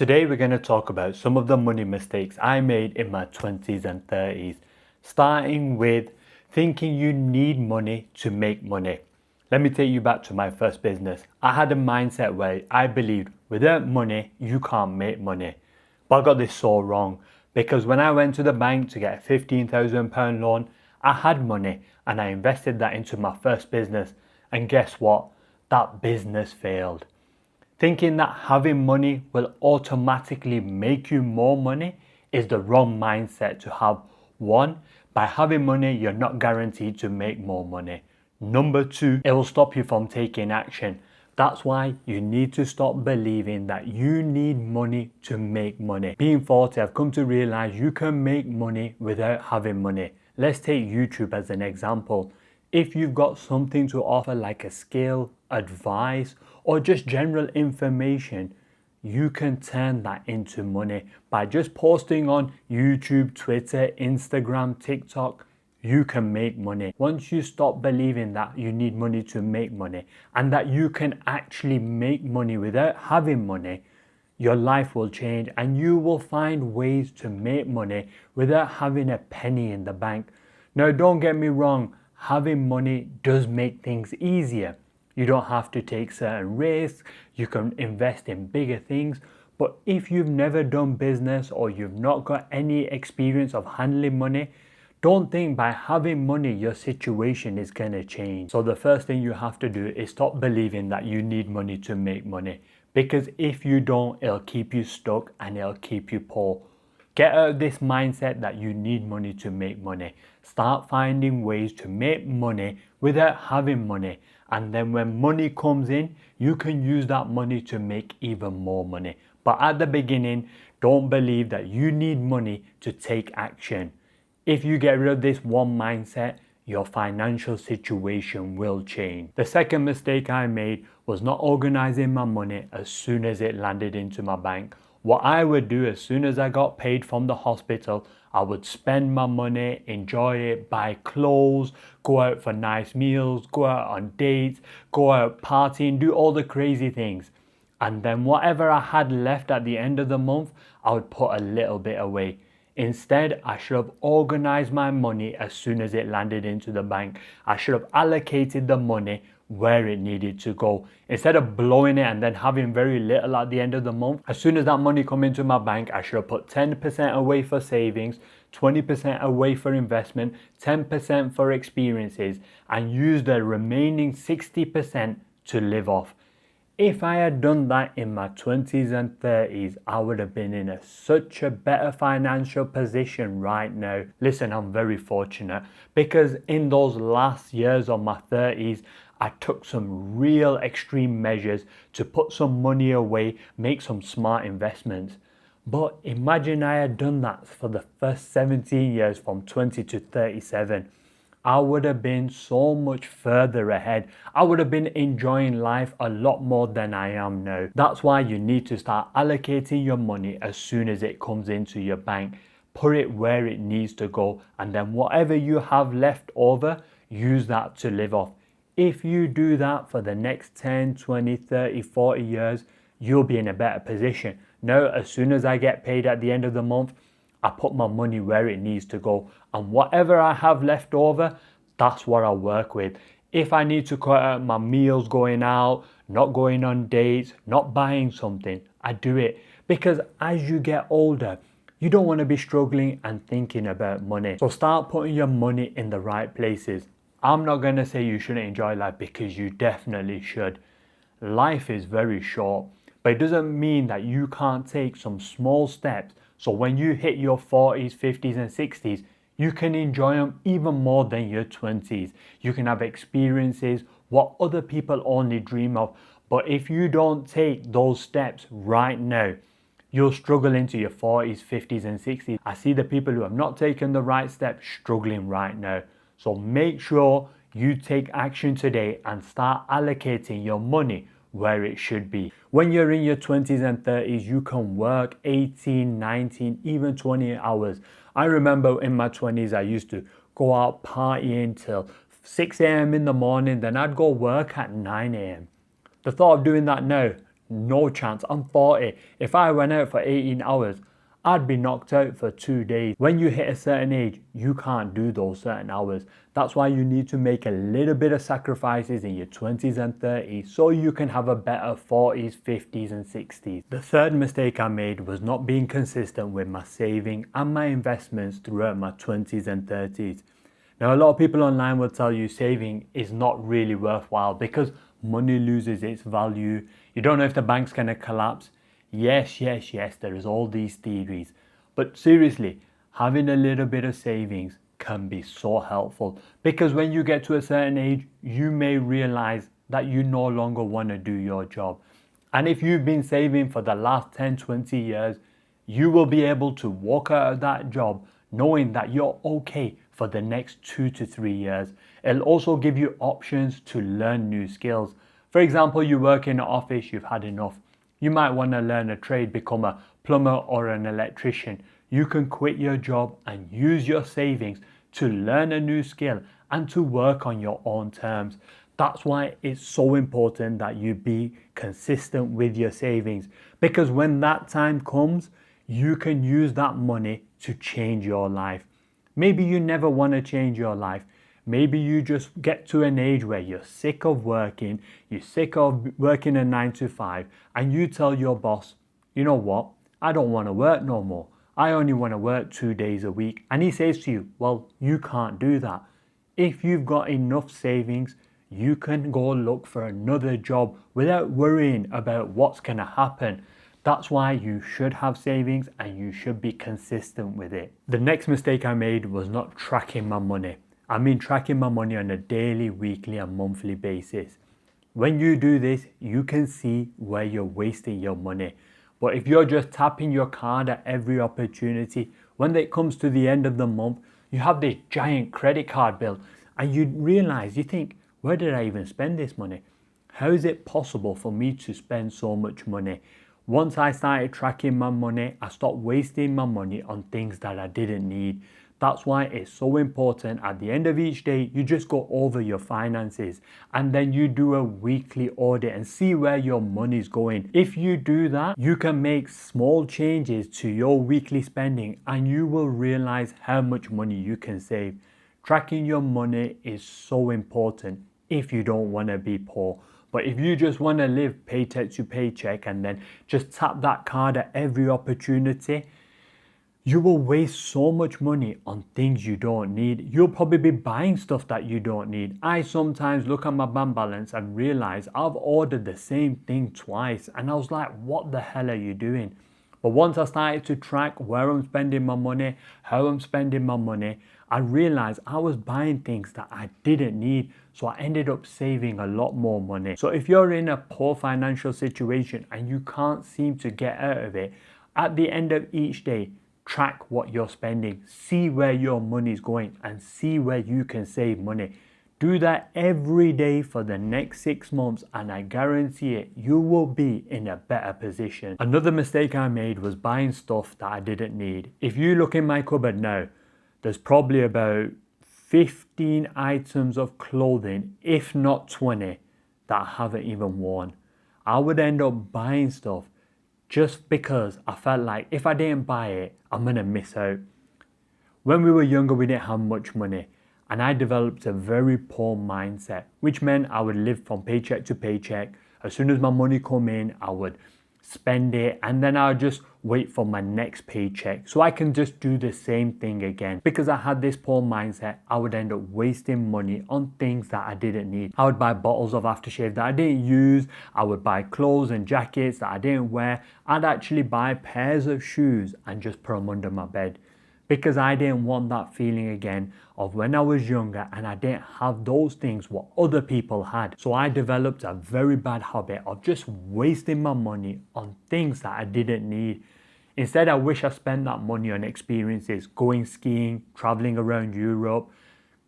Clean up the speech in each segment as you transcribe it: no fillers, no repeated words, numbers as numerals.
Today we're going to talk about some of the money mistakes I made in my 20s and 30s, starting with thinking you need money to make money. Let me take you back to my first business. I had a mindset where I believed without money you can't make money. But I got this so wrong, because when I went to the bank to get a £15,000 loan, I had money and I invested that into my first business, and guess what? That business failed. Thinking that having money will automatically make you more money is the wrong mindset to have. One, by having money, you're not guaranteed to make more money. Number two, it will stop you from taking action. That's why you need to stop believing that you need money to make money. Being 40, I've come to realize you can make money without having money. Let's take YouTube as an example. If you've got something to offer like a skill, advice, or just general information, you can turn that into money by just posting on YouTube, Twitter, Instagram, TikTok. You can make money. Once you stop believing that you need money to make money and that you can actually make money without having money, your life will change and you will find ways to make money without having a penny in the bank. Now, don't get me wrong, having money does make things easier. You don't have to take certain risks, you can invest in bigger things. But if you've never done business or you've not got any experience of handling money, don't think by having money your situation is going to change. So the first thing you have to do is stop believing that you need money to make money. Because if you don't, it'll keep you stuck and it'll keep you poor. Get out of this mindset that you need money to make money. Start finding ways to make money without having money. And then when money comes in, you can use that money to make even more money. But at the beginning, don't believe that you need money to take action. If you get rid of this one mindset, your financial situation will change. The second mistake I made was not organizing my money as soon as it landed into my bank. What I would do as soon as I got paid from the hospital, I would spend my money, enjoy it, buy clothes, go out for nice meals, go out on dates, go out partying, do all the crazy things. And then whatever I had left at the end of the month, I would put a little bit away. Instead, I should have organized my money as soon as it landed into the bank. I should have allocated the money where it needed to go. Instead of blowing it and then having very little at the end of the month, as soon as that money come into my bank, I should have put 10% away for savings, 20% away for investment, 10% for experiences, and use the remaining 60% to live off. If I had done that in my 20s and 30s, I would have been in such a better financial position right now. Listen, I'm very fortunate because in those last years of my 30s, I took some real extreme measures to put some money away, make some smart investments. But imagine I had done that for the first 17 years from 20 to 37. I would have been so much further ahead. I would have been enjoying life a lot more than I am now. That's why you need to start allocating your money as soon as it comes into your bank. Put it where it needs to go, and then whatever you have left over, use that to live off. If you do that for the next 10, 20, 30, 40 years, you'll be in a better position. Now, as soon as I get paid at the end of the month, I put my money where it needs to go, and whatever I have left over, that's what I work with. If I need to cut out my meals going out, not going on dates, not buying something, I do it. Because as you get older, you don't want to be struggling and thinking about money. So start putting your money in the right places. I'm not going to say you shouldn't enjoy life, because you definitely should. Life is very short, but it doesn't mean that you can't take some small steps. So when you hit your 40s, 50s and 60s, you can enjoy them even more than your 20s. You can have experiences, what other people only dream of. But if you don't take those steps right now, you'll struggle into your 40s, 50s and 60s. I see the people who have not taken the right steps struggling right now. So make sure you take action today and start allocating your money where it should be. When you're in your 20s and 30s, you can work 18, 19, even 20 hours. I remember in my 20s, I used to go out partying till 6 a.m. in the morning, then I'd go work at 9 a.m. The thought of doing that now, No chance. I'm 40. If I went out for 18 hours, I'd be knocked out for 2 days. When you hit a certain age, you can't do those certain hours. That's why you need to make a little bit of sacrifices in your 20s and 30s so you can have a better 40s, 50s and 60s. The third mistake I made was not being consistent with my saving and my investments throughout my 20s and 30s. Now, a lot of people online will tell you saving is not really worthwhile because money loses its value. You don't know if the bank's going to collapse. Yes, there is all these theories. But seriously, having a little bit of savings can be so helpful because when you get to a certain age, you may realize that you no longer want to do your job. And if you've been saving for the last 10, 20 years, you will be able to walk out of that job knowing that you're okay for the next 2 to 3 years. It'll also give you options to learn new skills. For example, you work in an office, you've had enough. You might want to learn a trade, become a plumber or an electrician. You can quit your job and use your savings to learn a new skill and to work on your own terms. That's why it's so important that you be consistent with your savings, because when that time comes, you can use that money to change your life. Maybe you never want to change your life. Maybe you just get to an age where you're sick of working, you're sick of working a 9 to 5, and you tell your boss, you know what, I don't want to work no more. I only want to work 2 days a week. And he says to you, well, you can't do that. If you've got enough savings, you can go look for another job without worrying about what's going to happen. That's why you should have savings and you should be consistent with it. The next mistake I made was not tracking my money. I mean tracking my money on a daily, weekly and monthly basis. When you do this, you can see where you're wasting your money. But if you're just tapping your card at every opportunity, when it comes to the end of the month, you have this giant credit card bill and you realize, you think, where did I even spend this money? How is it possible for me to spend so much money? Once I started tracking my money, I stopped wasting my money on things that I didn't need. That's why it's so important at the end of each day, you just go over your finances and then you do a weekly audit and see where your money's going. If you do that, you can make small changes to your weekly spending and you will realize how much money you can save. Tracking your money is so important if you don't want to be poor. But if you just want to live paycheck to paycheck and then just tap that card at every opportunity, you will waste so much money on things you don't need. You'll probably be buying stuff that you don't need. I sometimes look at my bank balance and realize I've ordered the same thing twice and I was like, what the hell are you doing? But once I started to track where I'm spending my money, how I'm spending my money, I realized I was buying things that I didn't need. So I ended up saving a lot more money. So if you're in a poor financial situation and you can't seem to get out of it, at the end of each day, track what you're spending, see where your money is going and see where you can save money. Do that every day for the next 6 months and I guarantee it, you will be in a better position. Another mistake I made was buying stuff that I didn't need. If you look in my cupboard now, there's probably about 15 items of clothing, if not 20, that I haven't even worn. I would end up buying stuff just because I felt like if I didn't buy it, I'm gonna miss out. When we were younger, we didn't have much money and I developed a very poor mindset, which meant I would live from paycheck to paycheck. As soon as my money come in, I would spend it and then I would just wait for my next paycheck so I can just do the same thing again. Because I had this poor mindset, I would end up wasting money on things that I didn't need. I would buy bottles of aftershave that I didn't use. I would buy clothes and jackets that I didn't wear. I'd actually buy pairs of shoes and just put them under my bed because I didn't want that feeling again of when I was younger and I didn't have those things what other people had. So I developed a very bad habit of just wasting my money on things that I didn't need. Instead, I wish I spent that money on experiences, going skiing, traveling around Europe,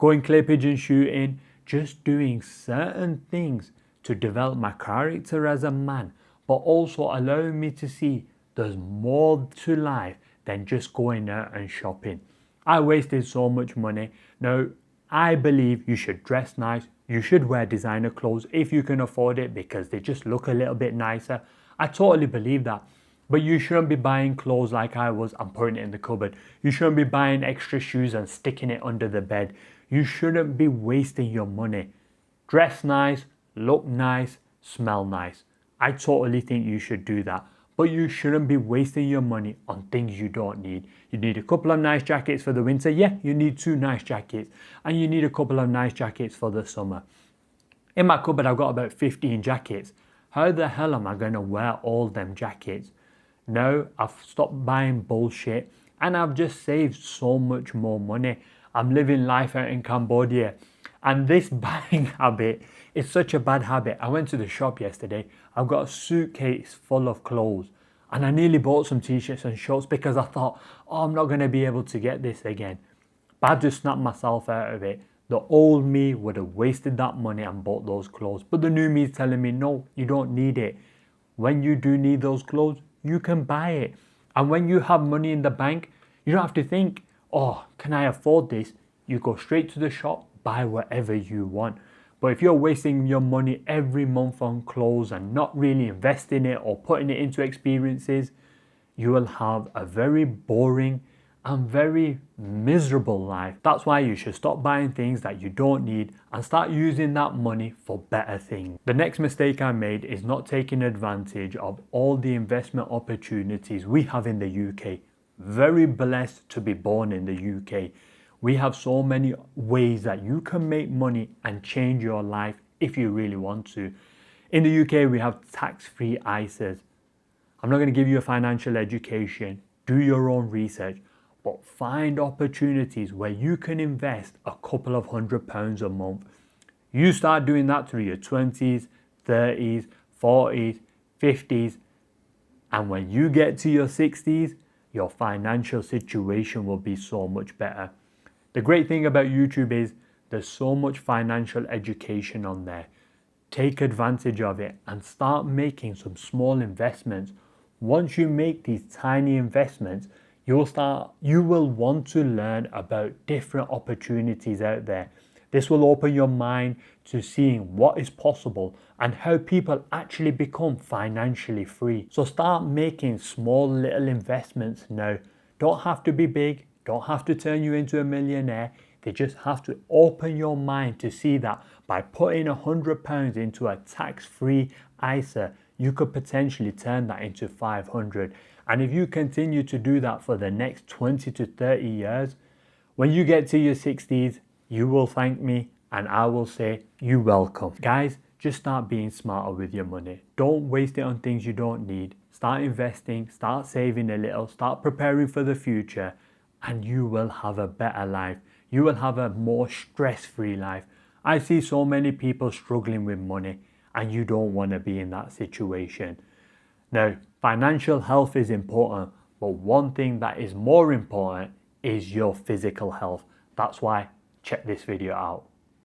going clay pigeon shooting, just doing certain things to develop my character as a man, but also allowing me to see there's more to life than just going out and shopping. I wasted so much money. Now, I believe you should dress nice. You should wear designer clothes if you can afford it because they just look a little bit nicer. I totally believe that. But you shouldn't be buying clothes like I was and putting it in the cupboard. You shouldn't be buying extra shoes and sticking it under the bed. You shouldn't be wasting your money. Dress nice, look nice, smell nice. I totally think you should do that. But you shouldn't be wasting your money on things you don't need. You need a couple of nice jackets for the winter. Yeah, you need 2 nice jackets. And you need a couple of nice jackets for the summer. In my cupboard, I've got about 15 jackets. How the hell am I going to wear all them jackets? No, I've stopped buying bullshit and I've just saved so much more money. I'm living life out in Cambodia. And this buying habit is such a bad habit. I went to the shop yesterday. I've got a suitcase full of clothes. And I nearly bought some t-shirts and shorts because I thought, oh, I'm not going to be able to get this again. But I just snapped myself out of it. The old me would have wasted that money and bought those clothes. But the new me is telling me, no, you don't need it. When you do need those clothes, you can buy it. And when you have money in the bank, you don't have to think, oh, can I afford this? You go straight to the shop, buy whatever you want. But if you're wasting your money every month on clothes and not really investing it or putting it into experiences, you will have a very boring and very miserable life. That's why you should stop buying things that you don't need and start using that money for better things. The next mistake I made is not taking advantage of all the investment opportunities we have in the UK. Very blessed to be born in the UK. We have so many ways that you can make money and change your life if you really want to. In the UK, we have tax-free ISAs. I'm not going to give you a financial education. Do your own research. But find opportunities where you can invest a couple of £100 a month. You start doing that through your 20s, 30s, 40s, 50s. And when you get to your 60s, your financial situation will be so much better. The great thing about YouTube is there's so much financial education on there. Take advantage of it and start making some small investments. Once you make these tiny investments, you will want to learn about different opportunities out there. This will open your mind to seeing what is possible and how people actually become financially free. So start making small little investments now. Don't have to be big, don't have to turn you into a millionaire. They just have to open your mind to see that by putting £100 into a tax-free ISA, you could potentially turn that into 500. And if you continue to do that for the next 20 to 30 years, when you get to your 60s, you will thank me and I will say, you're welcome. Guys, just start being smarter with your money. Don't waste it on things you don't need. Start investing, start saving a little, start preparing for the future, and you will have a better life. You will have a more stress-free life. I see so many people struggling with money and you don't want to be in that situation. Now, financial health is important, but one thing that is more important is your physical health. That's why check this video out.